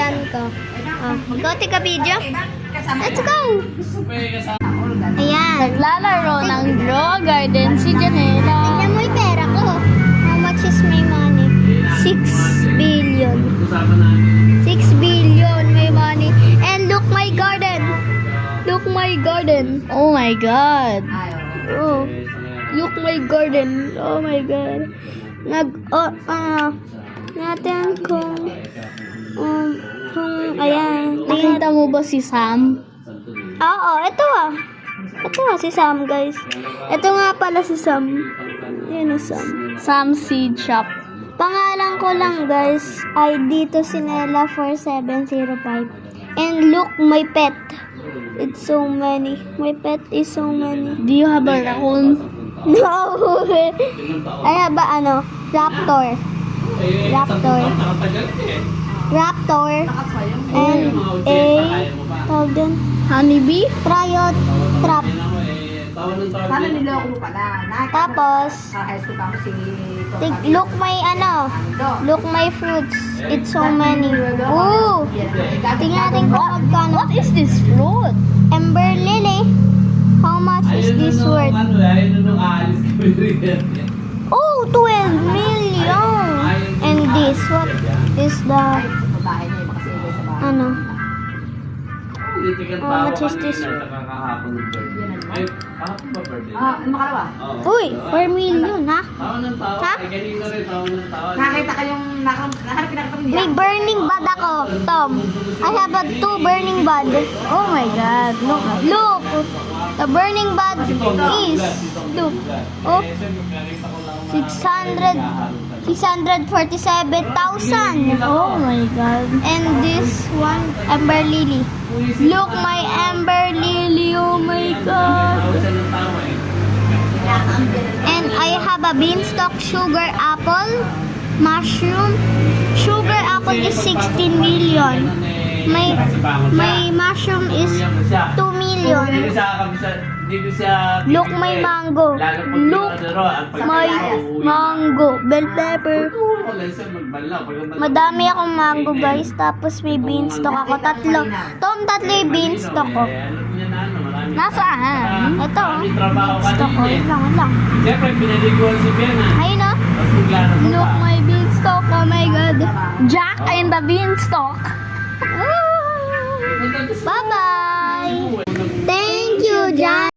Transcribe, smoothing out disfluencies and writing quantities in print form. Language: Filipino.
Ayan ko. Go take a video. Let's go! Ayan. Naglalaro ng Grow Garden si Janela. Tingnan mo yung pera ko. How much is my money? 6 billion. 6 billion my money. And look my garden. Look my garden. Oh my God. Oh. Look my garden. Oh my God. Natin kung ayan. Nakita mo ba si Sam? Oo, ito ah. Ito ah, si Sam, guys. Ito nga pala si Sam. Yan o, Sam. Sam Seed Shop. Pangalan ko lang, guys, ay Dito Sinela 4705. And look, my pet. It's so many. My pet is so many. Do you have a raccoon? No! Ay, ba, Raptor. Raptor. Raptor. And tawag dun, Honeybee? Riot Trap. Sana niloko mo pala. Tapos, Sa high school kami si... look my look my fruits. It's so many. Ooh! Tingnan natin kung magkano. What is this fruit? Ember Lily. How much is this worth? Oh, 12 million. And this, what is the, babae niya, kasi ibig sa bahay. How much is this? Makalawa. Uy, 4 million, ha? Ha? Nakita ka yung nahanap pinakita mo May burning bud ako, Tom. I have a 2 burning bud. Oh my God. Look. Look! The burning bud is, look, oh, 647,000. Oh my God. And this one, Amber Lily. Look, my Amber Lily, oh my God. And I have a beanstalk, sugar apple, mushroom. Sugar apple is 16 million. My mushroom is 2 million. Look, my mango. Look, my mango. Bell pepper. Madami akong mango, guys. Tapos may beanstalk ako. Tatlo. Tom, tatlo yung beanstalk ko. Nasaan? Ito, oh. Beanstalk ko. Wait lang. Siyempre, pinaliguan si Biana. Ayun, oh. Tapos bigla na Look, my beanstalk. Oh my God. Jack and the Beanstalk. Bye-bye. Thank you, John.